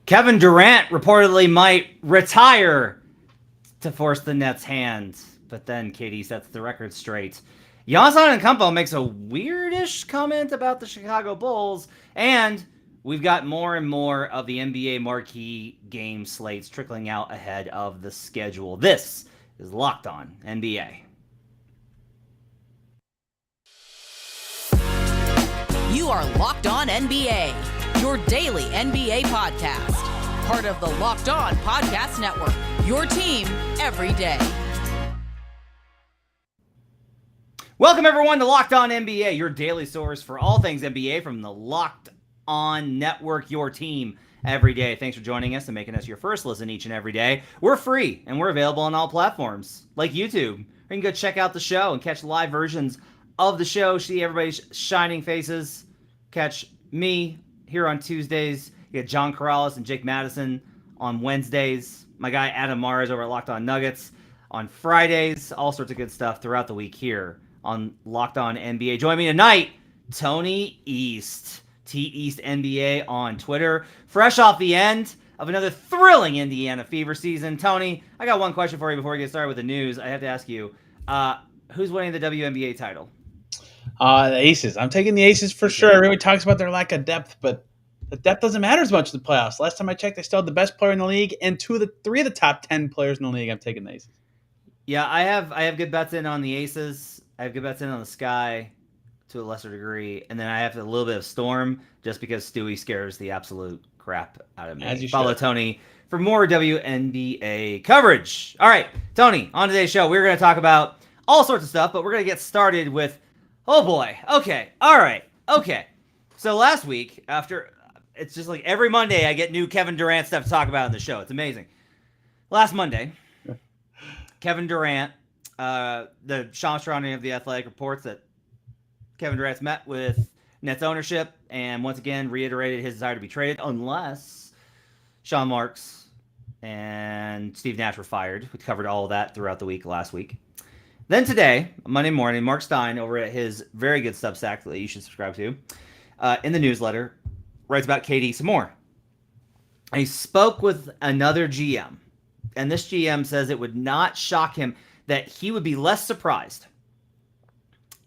Kevin Durant reportedly might retire to force the Nets' hand, but then KD sets the record straight. Giannis Antetokounmpo makes a weirdish comment about the Chicago Bulls, and we've got more and more of the NBA marquee game slates trickling out ahead of the schedule. This is Locked On NBA. You are Locked On NBA, your daily NBA podcast. Part of the Locked On Podcast Network, your team every day. Welcome, everyone, to Locked On NBA, your daily source for all things NBA from the Locked On Network, your team every day. Thanks for joining us and making us your first listen each and every day. We're free, and we're available on all platforms, like YouTube. You can go check out the show and catch live versions of the show, see everybody's shining faces, catch me here on Tuesdays. You got John Corrales and Jake Madison on Wednesdays. My guy Adam Mars over at Locked On Nuggets on Fridays. All sorts of good stuff throughout the week here on Locked On NBA. Join me tonight, Tony East, T East NBA on Twitter. Fresh off the end of another thrilling Indiana Fever season. Tony, I got one question for you before we get started with the news. I have to ask you, who's winning the WNBA title? The Aces. I'm taking the Aces for sure. Everybody talks about their lack of depth, but the depth doesn't matter as much in the playoffs. Last time I checked, they still had the best player in the league and three of the top 10 players in the league. I'm taking the Aces. Yeah, I have good bets in on the Aces. I have good bets in on the Sky to a lesser degree, and then I have a little bit of Storm just because Stewie scares the absolute crap out of me. As you Follow should. Tony for more WNBA coverage. All right, Tony, on today's show, we're going to talk about all sorts of stuff, but we're going to get started with, oh boy, okay, all right, okay. So last week, it's just like every Monday I get new Kevin Durant stuff to talk about on the show. It's amazing. Last Monday, Kevin Durant, the Sean Strauning of The Athletic reports that Kevin Durant's met with Nets ownership and once again reiterated his desire to be traded unless Sean Marks and Steve Nash were fired. We covered all of that throughout the week last week. Then today, Monday morning, Marc Stein over at his very good Substack that you should subscribe to in the newsletter writes about KD some more. He spoke with another GM, and this GM says it would not shock him that he would be less surprised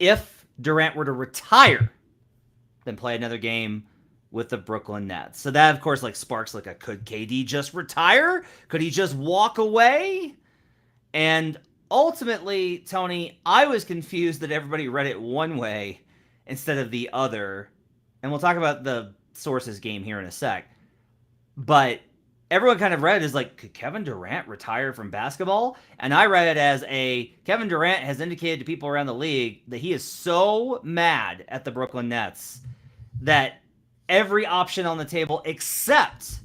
if Durant were to retire than play another game with the Brooklyn Nets. So that, of course, sparks could KD just retire? Could he just walk away? And ultimately, Tony, I was confused that everybody read it one way instead of the other. And we'll talk about the sources game here in a sec. But everyone kind of read it as could Kevin Durant retire from basketball? And I read it as Kevin Durant has indicated to people around the league that he is so mad at the Brooklyn Nets that every option on the table except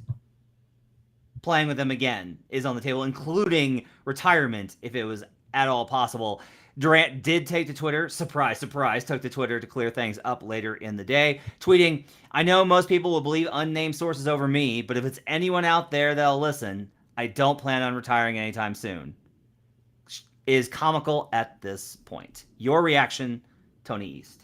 playing with them again is on the table, including retirement if it was at all possible. Durant did take to Twitter, surprise, surprise, took to Twitter to clear things up later in the day, tweeting, "I know most people will believe unnamed sources over me, but if it's anyone out there that'll listen, I don't plan on retiring anytime soon." Is comical at this point. Your reaction, Tony East.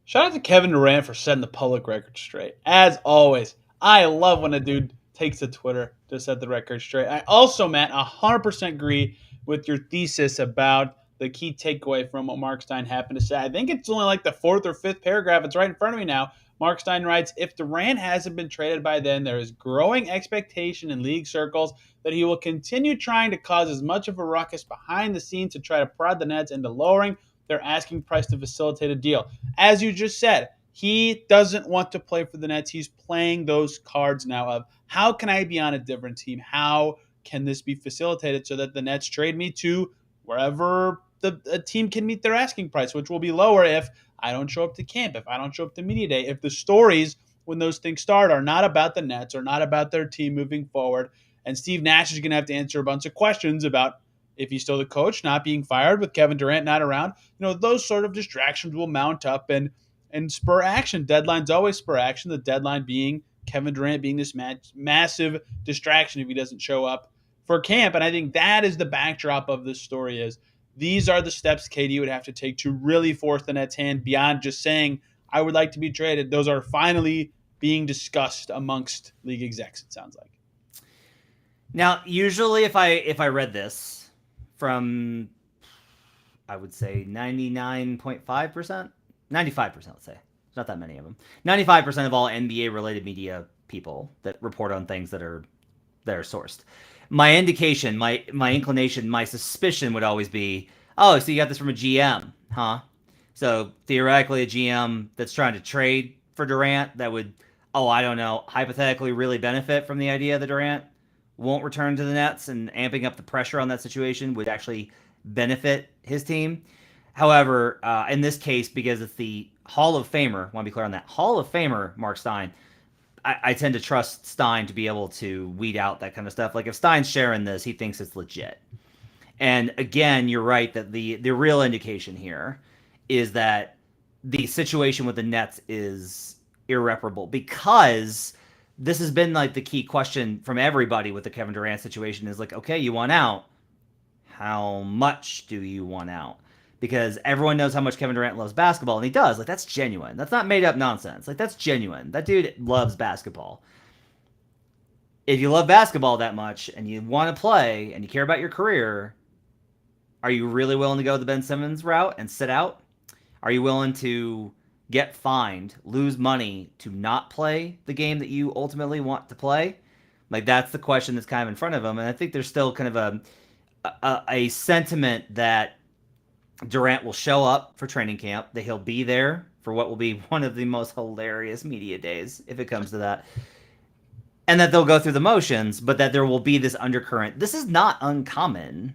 Shout out to Kevin Durant for setting the public record straight. As always, I love when a dude takes to Twitter to set the record straight. I also, Matt, 100% agree with your thesis about the key takeaway from what Marc Stein happened to say. I think it's only the fourth or fifth paragraph. It's right in front of me now. Marc Stein writes, "If Durant hasn't been traded by then, there is growing expectation in league circles that he will continue trying to cause as much of a ruckus behind the scenes to try to prod the Nets into lowering their asking price to facilitate a deal." As you just said, he doesn't want to play for the Nets. He's playing those cards now of, how can I be on a different team? How can this be facilitated so that the Nets trade me to wherever a team can meet their asking price, which will be lower if I don't show up to camp, if I don't show up to media day, if the stories when those things start are not about the Nets or not about their team moving forward. And Steve Nash is going to have to answer a bunch of questions about if he's still the coach, not being fired with Kevin Durant not around. Those sort of distractions will mount up and spur action. Deadlines always spur action. The deadline being Kevin Durant being this massive distraction if he doesn't show up for camp. And I think that is the backdrop of this story is these are the steps KD would have to take to really force the Nets' hand beyond just saying, I would like to be traded. Those are finally being discussed amongst league execs, it sounds like. Now, usually if I read this from, I would say 99.5%, 95%, let's say. There's not that many of them. 95% of all NBA related media people that report on things that are sourced. My indication, my inclination, my suspicion would always be, oh, so you got this from a GM, huh? So theoretically, a GM that's trying to trade for Durant that would, oh, I don't know, hypothetically really benefit from the idea that Durant won't return to the Nets, and amping up the pressure on that situation would actually benefit his team. However, in this case, because it's the Hall of Famer, I want to be clear on that, Hall of Famer Marc Stein, I tend to trust Stein to be able to weed out that kind of stuff. Like if Stein's sharing this, he thinks it's legit. And again, you're right that the real indication here is that the situation with the Nets is irreparable, because this has been like the key question from everybody with the Kevin Durant situation is like, okay, you want out. How much do you want out? Because everyone knows how much Kevin Durant loves basketball, and he does. Like, that's genuine. That's not made up nonsense. Like, that's genuine. That dude loves basketball. If you love basketball that much and you want to play and you care about your career, are you really willing to go the Ben Simmons route and sit out? Are you willing to get fined, lose money to not play the game that you ultimately want to play? Like, that's the question that's kind of in front of him. And I think there's still kind of a sentiment that Durant will show up for training camp, that he'll be there for what will be one of the most hilarious media days, if it comes to that, and that they'll go through the motions, but that there will be this undercurrent. This is not uncommon.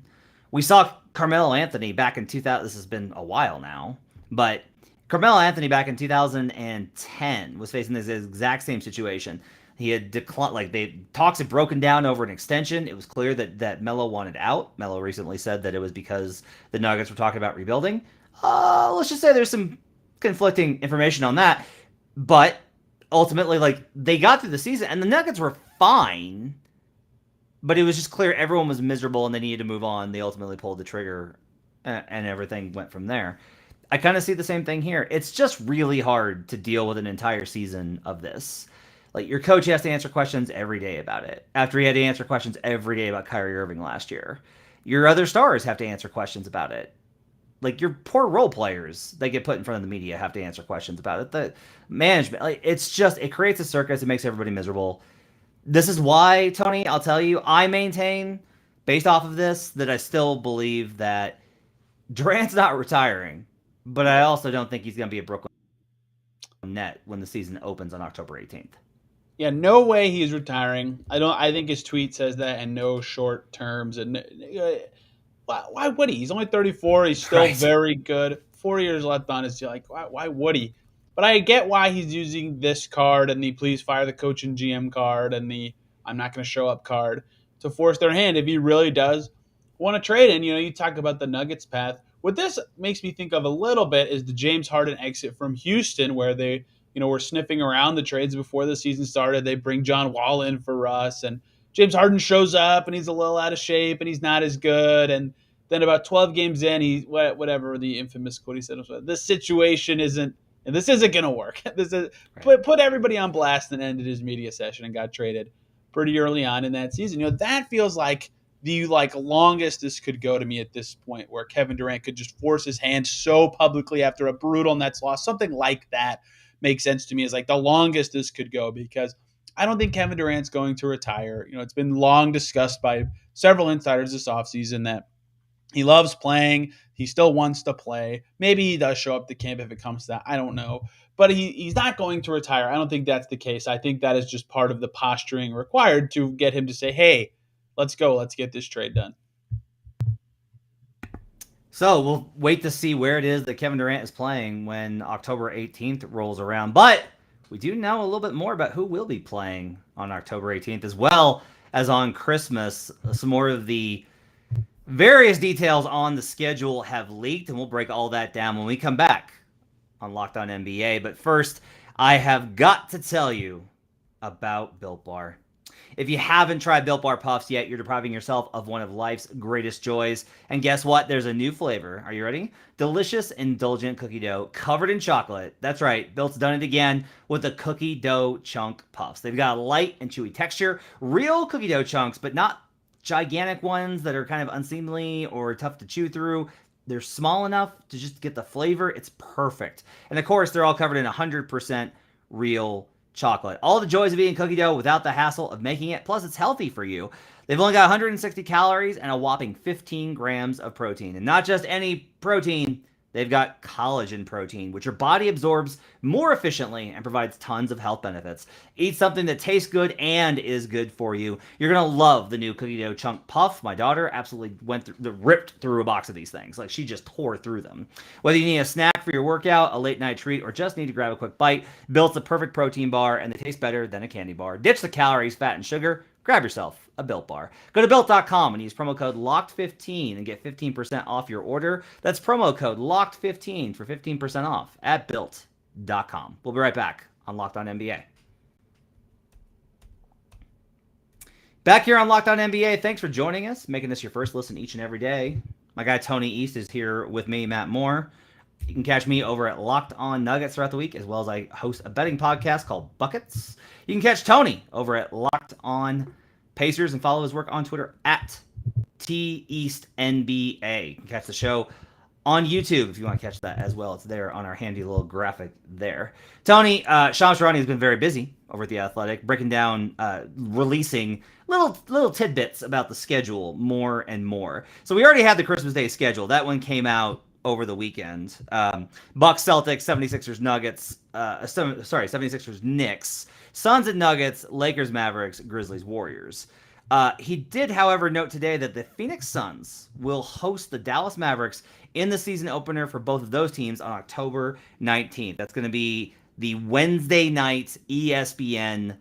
We saw Carmelo Anthony back in 2000. This has been a while now, but Carmelo Anthony back in 2010 was facing this exact same situation. He had declined, like talks had broken down over an extension. It was clear that Melo wanted out. Melo recently said that it was because the Nuggets were talking about rebuilding. Let's just say there's some conflicting information on that. But ultimately, like, they got through the season and the Nuggets were fine. But it was just clear everyone was miserable and they needed to move on. They ultimately pulled the trigger and everything went from there. I kind of see the same thing here. It's just really hard to deal with an entire season of this. Like, your coach has to answer questions every day about it, after he had to answer questions every day about Kyrie Irving last year. Your other stars have to answer questions about it. Like, your poor role players that get put in front of the media have to answer questions about it. The management, like, it's just, it creates a circus. It makes everybody miserable. This is why, Tony, I'll tell you, I maintain, based off of this, that I still believe that Durant's not retiring, but I also don't think he's going to be a Brooklyn net when the season opens on October 18th. Yeah, no way he's retiring. I think his tweet says that, and no short terms. And why would he? He's only 34. He's still very good. 4 years left on his deal. Like, why would he? But I get why he's using this card and the please fire the coach and GM card and the I'm not going to show up card to force their hand if he really does want to trade. And, you talk about the Nuggets path. What this makes me think of a little bit is the James Harden exit from Houston, where they were sniffing around the trades before the season started. They bring John Wall in for Russ, and James Harden shows up, and he's a little out of shape, and he's not as good. And then about 12 games in, whatever the infamous quote he said, this situation isn't, and this isn't going to work. This is put everybody on blast and ended his media session and got traded pretty early on in that season. That feels like the longest this could go to me at this point, where Kevin Durant could just force his hand so publicly after a brutal Nets loss, something like that. Makes sense to me as like the longest this could go, because I don't think Kevin Durant's going to retire. It's been long discussed by several insiders this offseason that he loves playing. He still wants to play. Maybe he does show up to camp if it comes to that. I don't know. But he's not going to retire. I don't think that's the case. I think that is just part of the posturing required to get him to say, hey, let's go. Let's get this trade done. So we'll wait to see where it is that Kevin Durant is playing when October 18th rolls around. But we do know a little bit more about who will be playing on October 18th, as well as on Christmas. Some more of the various details on the schedule have leaked, and we'll break all that down when we come back on Locked On NBA. But first, I have got to tell you about Built Bar. If you haven't tried Built Bar Puffs yet, you're depriving yourself of one of life's greatest joys. And guess what? There's a new flavor. Are you ready? Delicious, indulgent cookie dough covered in chocolate. That's right. Built's done it again with the cookie dough chunk puffs. They've got a light and chewy texture, real cookie dough chunks, but not gigantic ones that are kind of unseemly or tough to chew through. They're small enough to just get the flavor. It's perfect. And of course, they're all covered in 100% real chocolate. All the joys of eating cookie dough without the hassle of making it. Plus, it's healthy for you. They've only got 160 calories and a whopping 15 grams of protein. And not just any protein, they've got collagen protein, which your body absorbs more efficiently and provides tons of health benefits. Eat something that tastes good and is good for you. You're going to love the new cookie dough chunk puff. My daughter absolutely ripped through a box of these things. Like, she just tore through them. Whether you need a snack for your workout, a late night treat, or just need to grab a quick bite, Built's the perfect protein bar, and they taste better than a candy bar. Ditch the calories, fat, and sugar. Grab yourself a Built Bar. Go to Built.com and use promo code LOCKED15 and get 15% off your order. That's promo code LOCKED15 for 15% off at Built.com. We'll be right back on Locked On NBA. Back here on Locked On NBA, thanks for joining us, making this your first listen each and every day. My guy Tony East is here with me, Matt Moore. You can catch me over at Locked On Nuggets throughout the week, as well as I host a betting podcast called Buckets. You can catch Tony over at Locked On Pacers and follow his work on Twitter at TEastNBA. You can catch the show on YouTube if you want to catch that as well. It's there on our handy little graphic there. Tony, Shams Charania has been very busy over at The Athletic, breaking down, releasing little tidbits about the schedule more and more. So we already had the Christmas Day schedule. That one came out over the weekend. Bucks, Celtics, 76ers, Nuggets, 76ers, Knicks, Suns and Nuggets, Lakers, Mavericks, Grizzlies, Warriors. He did, however, note today that the Phoenix Suns will host the Dallas Mavericks in the season opener for both of those teams on October 19th. That's going to be the Wednesday night ESPN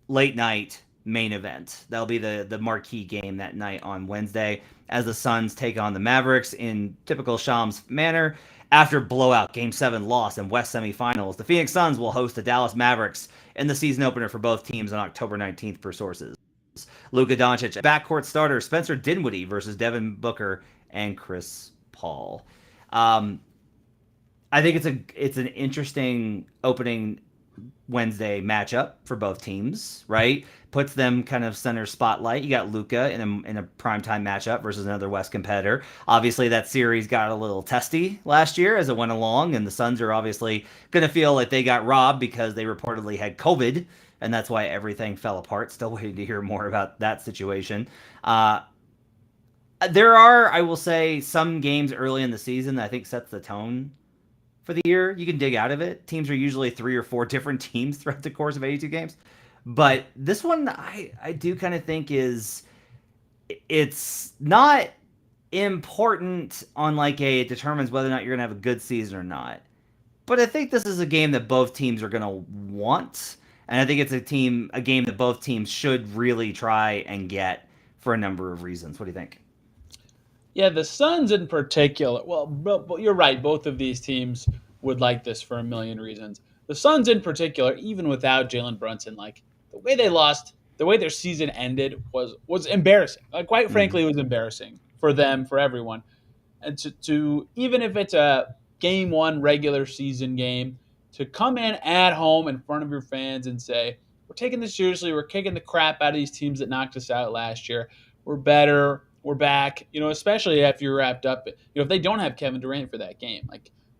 late night main event. That'll be the marquee game that night on Wednesday as the Suns take on the Mavericks in typical Shams manner. After blowout Game 7 loss in West semifinals, the Phoenix Suns will host the Dallas Mavericks in the season opener for both teams on October 19th per sources. Luka Doncic, backcourt starter Spencer Dinwiddie versus Devin Booker and Chris Paul. I think it's an interesting opening Wednesday matchup for both teams, right? Puts them kind of center spotlight. You got Luka in a primetime matchup versus another West competitor. Obviously, that series got a little testy last year as it went along, and the Suns are obviously going to feel like they got robbed because they reportedly had COVID, and that's why everything fell apart. Still waiting to hear more about that situation. There are, I will say, some games early in the season that I think sets the tone for the year. You can dig out of it. Teams are usually 3 or 4 different teams throughout the course of 82 games. But this one, I do kind of think it's not important on it determines whether or not you're going to have a good season or not. But I think this is a game that both teams are going to want. And I think it's a game that both teams should really try and get for a number of reasons. What do you think? Yeah, the Suns in particular. Well, you're right. Both of these teams would like this for a million reasons. The Suns in particular, even without Jalen Brunson, the way they lost, the way their season ended was embarrassing. Quite frankly, it was embarrassing for them, for everyone. And to even if it's a game 1 regular season game, to come in at home in front of your fans and say, we're taking this seriously, we're kicking the crap out of these teams that knocked us out last year. We're better. We're back, especially after you're wrapped up. If they don't have Kevin Durant for that game,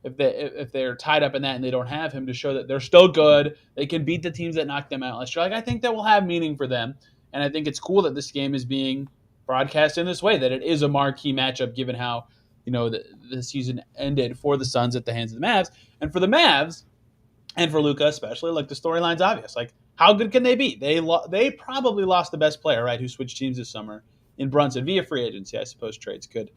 if they're tied up in that and they don't have him to show that they're still good, they can beat the teams that knocked them out last year. I think that will have meaning for them. And I think it's cool that this game is being broadcast in this way, that it is a marquee matchup given how, the season ended for the Suns at the hands of the Mavs. And for the Mavs, and for Luka especially, the storyline's obvious. How good can they be? They probably lost the best player, right, who switched teams this summer in Brunson via free agency. I suppose trades could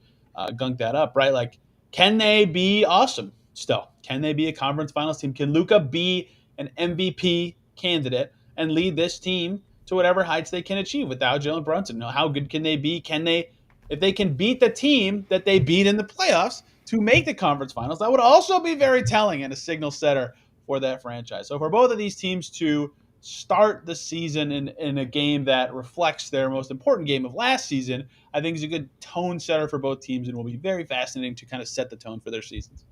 gunk that up, right? Can they be awesome still? Can they be a conference finals team? Can Luka be an MVP candidate and lead this team to whatever heights they can achieve without Jalen Brunson? How good can they be? If they can beat the team that they beat in the playoffs to make the conference finals, that would also be very telling and a signal setter for that franchise. So for both of these teams to start the season in a game that reflects their most important game of last season, I think is a good tone setter for both teams and will be very fascinating to kind of set the tone for their seasons.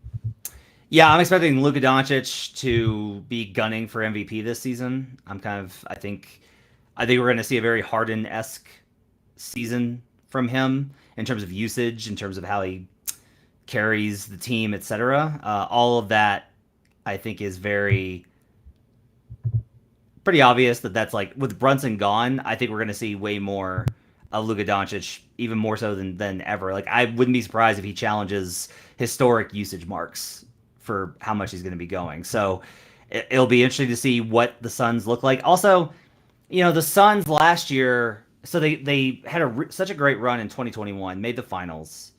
Yeah, I'm expecting Luka Doncic to be gunning for MVP this season. I think we're going to see a very Harden-esque season from him in terms of usage, in terms of how he carries the team, etc. All of that, I think, is pretty obvious that's like with Brunson gone. I think we're going to see way more of Luka Doncic, even more so than ever. Like I wouldn't be surprised if he challenges historic usage marks for how much he's going to be going. So it'll be interesting to see what the Suns look like. Also, the Suns last year, so they had such a great run in 2021, made the finals,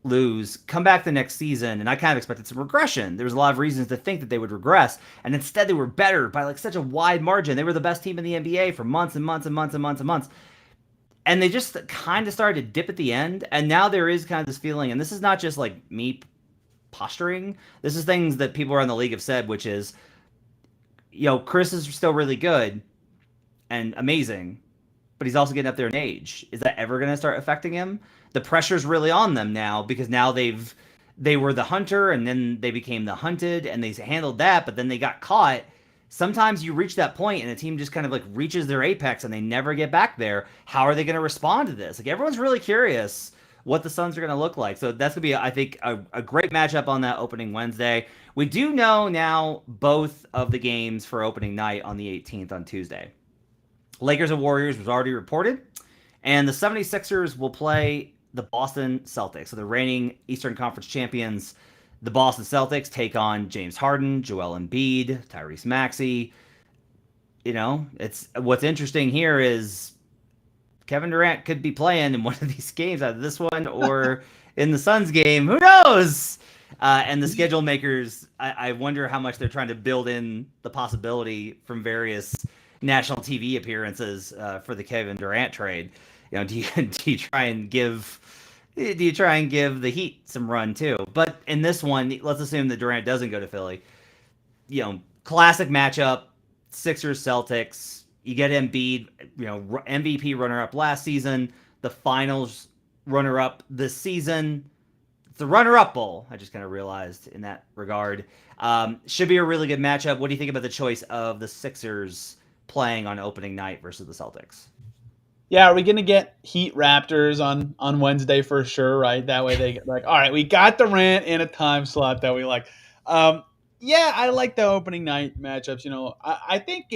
lose, come back the next season, and I kind of expected some regression. There was a lot of reasons to think that they would regress, and instead they were better by like such a wide margin. They were the best team in the NBA for months and months and months and months and months. And they just kind of started to dip at the end, and now there is kind of this feeling, and this is not just like me posturing. This is things that people around the league have said, which is, Chris is still really good and amazing, but he's also getting up there in age. Is that ever going to start affecting him? The pressure's really on them now because now they were the hunter and then they became the hunted and they handled that, but then they got caught. Sometimes you reach that point and a team just kind of like reaches their apex and they never get back there. How are they going to respond to this? Like everyone's really curious what the Suns are going to look like. So that's going to be, I think, a great matchup on that opening Wednesday. We do know now both of the games for opening night on the 18th on Tuesday. Lakers and Warriors was already reported, and the 76ers will play the Boston Celtics. So the reigning Eastern Conference champions, the Boston Celtics, take on James Harden, Joel Embiid, Tyrese Maxey. It's what's interesting here is Kevin Durant could be playing in one of these games, either this one or in the Suns game. Who knows? And the schedule makers, I wonder how much they're trying to build in the possibility from various national TV appearances for the Kevin Durant trade. Do you try and give the Heat some run too? But in this one, let's assume that Durant doesn't go to Philly. Classic matchup, Sixers Celtics. You get Embiid, MVP runner-up last season, the Finals runner-up this season. It's the runner-up bowl. I just kind of realized in that regard. Should be a really good matchup. What do you think about the choice of the Sixers playing on opening night versus the Celtics? Yeah, are we going to get Heat Raptors on Wednesday for sure, right? That way they get like, all right, we got Durant in a time slot that we like. Yeah, I like the opening night matchups. I think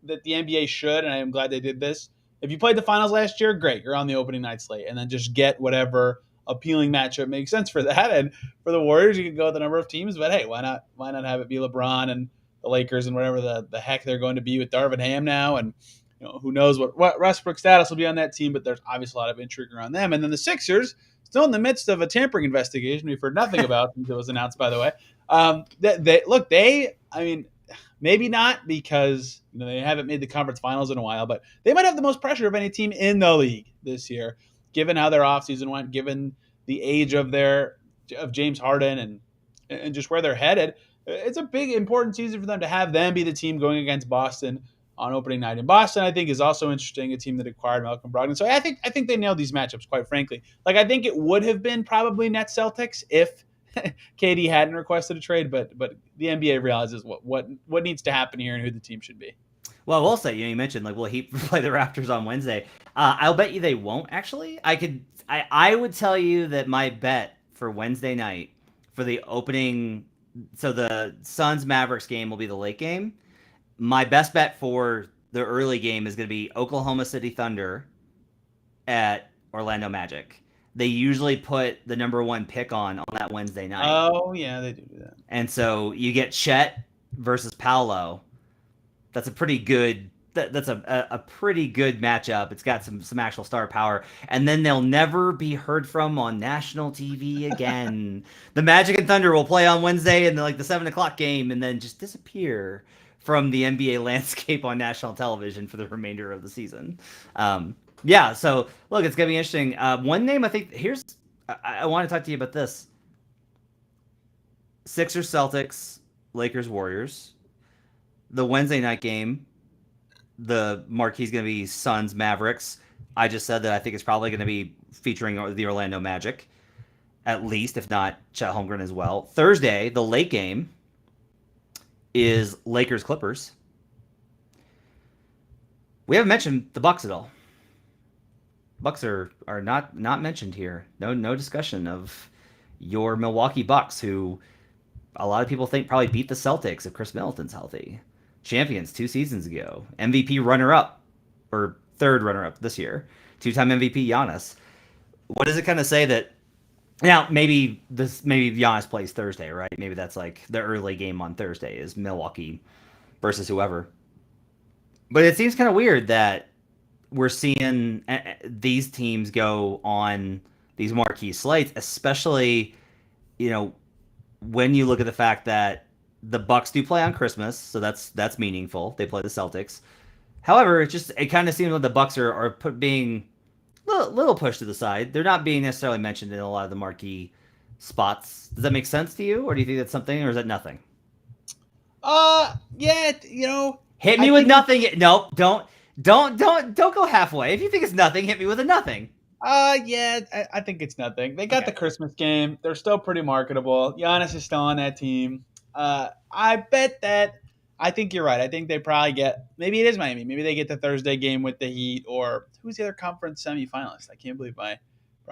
that the NBA should, and I'm glad they did this. If you played the finals last year, great. You're on the opening night slate. And then just get whatever appealing matchup makes sense for that. And for the Warriors, you can go with a number of teams. But, hey, why not have it be LeBron and the Lakers and whatever the heck they're going to be with Darvin Ham now. And, who knows what Westbrook's status will be on that team. But there's obviously a lot of intrigue around them. And then the Sixers, still in the midst of a tampering investigation we've heard nothing about since it was announced, by the way. Maybe not because they haven't made the conference finals in a while, but they might have the most pressure of any team in the league this year, given how their offseason went, given the age of James Harden and just where they're headed. It's a big, important season for them to have them be the team going against Boston on opening night. And Boston, I think, is also interesting, a team that acquired Malcolm Brogdon. So I think they nailed these matchups, quite frankly. Like, I think it would have been probably Nets Celtics if KD hadn't requested a trade, but the NBA realizes what needs to happen here and who the team should be. Well, I will say, you mentioned will Heat play the Raptors on Wednesday? I'll bet you they won't. Actually, I would tell you that my bet for Wednesday night for the opening, so the Suns Mavericks game will be the late game. My best bet for the early game is going to be Oklahoma City Thunder at Orlando Magic. They usually put the number one pick on that Wednesday night. Oh, yeah, they do that. And so you get Chet versus Paolo. That's a pretty good that's a pretty good matchup. It's got some actual star power. And then they'll never be heard from on national TV again. The Magic and Thunder will play on Wednesday in the 7:00 game and then just disappear from the NBA landscape on national television for the remainder of the season. Yeah, so look, it's going to be interesting. One name I think, I want to talk to you about this. Sixers, Celtics, Lakers, Warriors. The Wednesday night game, the marquee is going to be Suns, Mavericks. I just said that I think it's probably going to be featuring the Orlando Magic, at least, if not Chet Holmgren as well. Thursday, the late game, is Lakers, Clippers. We haven't mentioned the Bucks at all. Bucks are not mentioned here. No discussion of your Milwaukee Bucks, who a lot of people think probably beat the Celtics if Chris Middleton's healthy. Champions 2 seasons ago. MVP runner-up, or third runner-up this year. 2-time MVP Giannis. What does it kind of say that now maybe Giannis plays Thursday, right? Maybe that's like the early game on Thursday is Milwaukee versus whoever. But it seems kind of weird that we're seeing these teams go on these marquee slates, especially, when you look at the fact that the Bucks do play on Christmas, so that's meaningful. They play the Celtics. However, it kind of seems like the Bucks are being little pushed to the side. They're not being necessarily mentioned in a lot of the marquee spots. Does that make sense to you, or do you think that's something, or is that nothing? Yeah, Hit me with nothing. No, don't go halfway. If you think it's nothing, hit me with a nothing. Yeah, I think it's nothing. They got the Christmas game. They're still pretty marketable. Giannis is still on that team. I think you're right. I think they probably maybe it is Miami. Maybe they get the Thursday game with the Heat, or who's the other conference semifinalist? I can't believe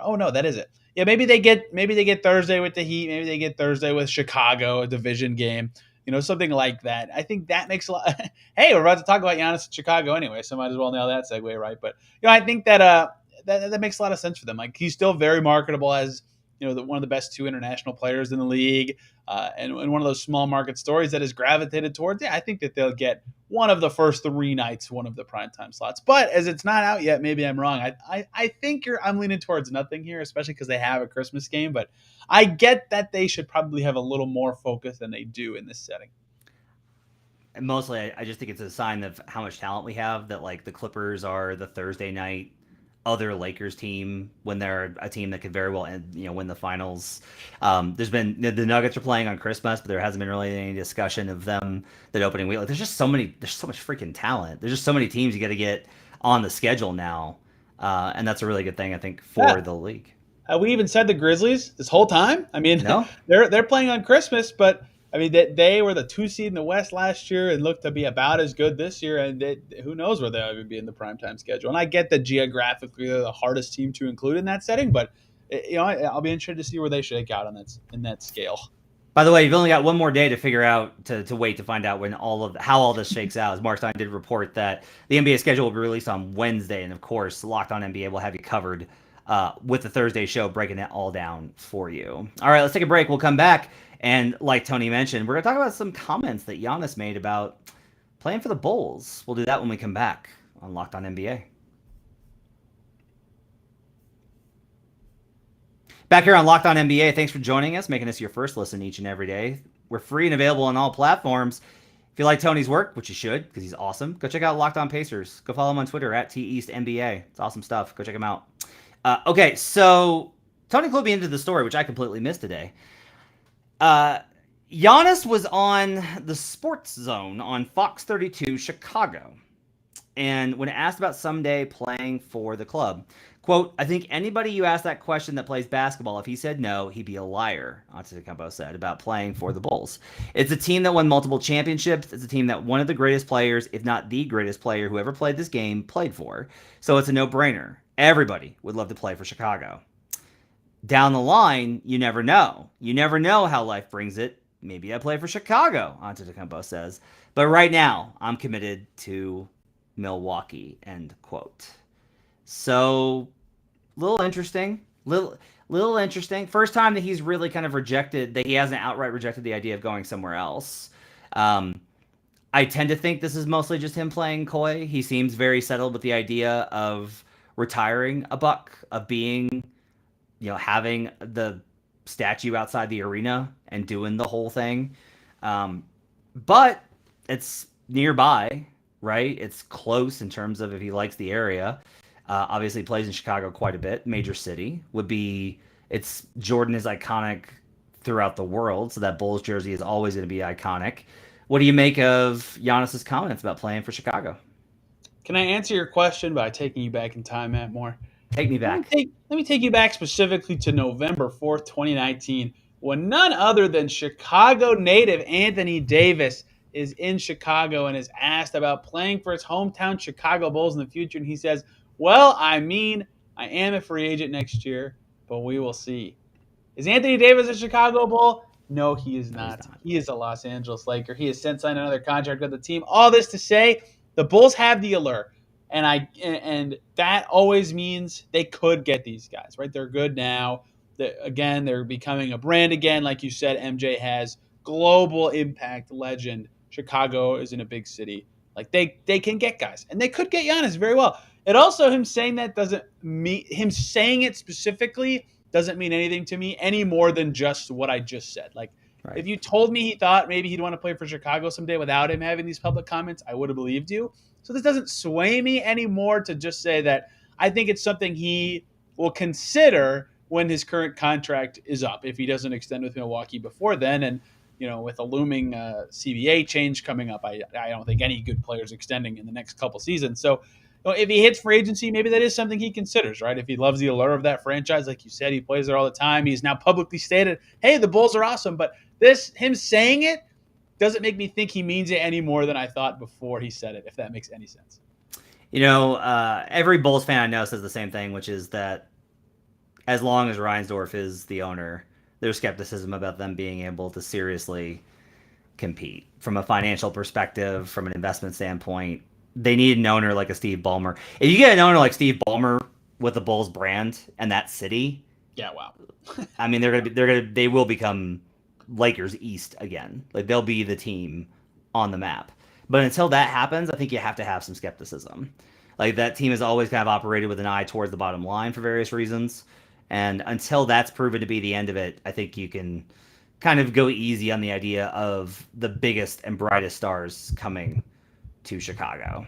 oh no, that is it. Yeah, maybe they get Thursday with the Heat. Maybe they get Thursday with Chicago, a division game. Something like that. I think that makes a lot. Hey, we're about to talk about Giannis in Chicago anyway, so might as well nail that segue, right? But I think that that makes a lot of sense for them. Like, he's still very marketable as one of the best 2 international players in the league, and one of those small market stories that is gravitated towards. Yeah, I think that they'll get one of the first 3 nights, one of the primetime slots. But as it's not out yet, maybe I'm wrong. I think I'm leaning towards nothing here, especially because they have a Christmas game. But I get that they should probably have a little more focus than they do in this setting. And mostly, I just think it's a sign of how much talent we have, that like the Clippers are the Thursday night other Lakers team when they're a team that could very well win the finals. There's been the Nuggets are playing on Christmas, but there hasn't been really any discussion of them that opening week. Like, there's so much freaking talent. There's just so many teams you got to get on the schedule now, and that's a really good thing, I think, for the league. Have we even said the Grizzlies this whole time? I mean, no. They're playing on Christmas, but I mean, they were the 2 seed in the West last year and looked to be about as good this year. And who knows where they'll even be in the primetime schedule. And I get that geographically they're the hardest team to include in that setting, but I'll be interested to see where they shake out in that scale. By the way, you've only got one more day to figure out to wait to find out when how all this shakes out. As Marc Stein did report that the NBA schedule will be released on Wednesday, and of course, Locked On NBA will have you covered with the Thursday show, breaking it all down for you. All right, let's take a break. We'll come back. And like Tony mentioned, we're going to talk about some comments that Giannis made about playing for the Bulls. We'll do that when we come back on Locked On NBA. Back here on Locked On NBA, thanks for joining us, making us your first listen each and every day. We're free and available on all platforms. If you like Tony's work, which you should, because he's awesome, go check out Locked On Pacers. Go follow him on Twitter at TEastNBA. It's awesome stuff. Go check him out. Okay, so Tony clued me into the story, which I completely missed today. Giannis was on the Sports Zone on Fox 32 Chicago, and when asked about someday playing for the club, quote, "I think anybody you ask that question that plays basketball, if he said no, he'd be a liar," Antetokounmpo said about playing for the Bulls. "It's a team that won multiple championships. It's a team that one of the greatest players, if not the greatest player who ever played this game, played for. So it's a no-brainer. Everybody would love to play for Chicago. Down the line, you never know. You never know how life brings it. Maybe I play for Chicago," Antetokounmpo says. "But right now, I'm committed to Milwaukee," end quote. So, little interesting. First time that he's really kind of he hasn't outright rejected the idea of going somewhere else. I tend to think this is mostly just him playing coy. He seems very settled with the idea of retiring a Buck, of being... having the statue outside the arena and doing the whole thing. But it's nearby, right? It's close in terms of if he likes the area. Obviously plays in Chicago quite a bit. Major city Jordan is iconic throughout the world, so that Bulls jersey is always going to be iconic. What do you make of Giannis's comments about playing for Chicago? Can I answer your question by taking you back in time, Matt Moore? Take me back. Let me take you back specifically to November 4th, 2019, when none other than Chicago native Anthony Davis is in Chicago and is asked about playing for his hometown Chicago Bulls in the future. And he says, "Well, I mean, I am a free agent next year, but we will see. Is Anthony Davis a Chicago Bull? No, he is not. He is a Los Angeles Laker. He has since signed another contract with the team. All this to say, the Bulls have the allure, and that always means they could get these guys, right? They're good now. They're becoming a brand again, like you said. MJ has global impact, legend. Chicago is in a big city. Like they can get guys, and they could get Giannis very well. It also him saying that doesn't mean him saying it specifically doesn't mean anything to me any more than just what I just said. Like, Right. if you told me he thought maybe he'd want to play for Chicago someday without him having these public comments, I would have believed you. So this doesn't sway me anymore to just say that I think it's something he will consider when his current contract is up, if he doesn't extend with Milwaukee before then. And, with a looming CBA change coming up, I don't think any good player's extending in the next couple seasons. So, if he hits free agency, maybe that is something he considers, right? If he loves the allure of that franchise, like you said, he plays there all the time. He's now publicly stated, hey, the Bulls are awesome. But him saying it doesn't make me think he means it any more than I thought before he said it, if that makes any sense. Every Bulls fan I know says the same thing, which is that as long as Reinsdorf is the owner, there's skepticism about them being able to seriously compete from a financial perspective, from an investment standpoint. They need an owner like a Steve Ballmer. If you get an owner like Steve Ballmer with the Bulls brand and that city, yeah, wow. I mean, they will become Lakers East again. Like, they'll be the team on the map. But until that happens, I think you have to have some skepticism. Like, that team has always kind of operated with an eye towards the bottom line for various reasons. And until that's proven to be the end of it, I think you can kind of go easy on the idea of the biggest and brightest stars coming to Chicago.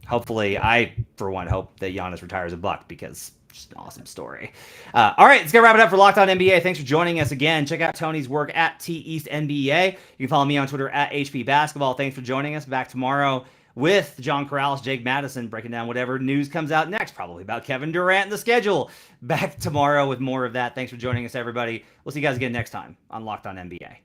Hopefully, I, for one, hope that Giannis retires a Buck, because it's just an awesome story. All right, let's go wrap it up for Locked On NBA. Thanks for joining us again. Check out Tony's work at TEastNBA. You can follow me on Twitter at HP Basketball. Thanks for joining us. Back tomorrow with John Corrales, Jake Madison, breaking down whatever news comes out next, probably about Kevin Durant and the schedule. Back tomorrow with more of that. Thanks for joining us, everybody. We'll see you guys again next time on Locked On NBA.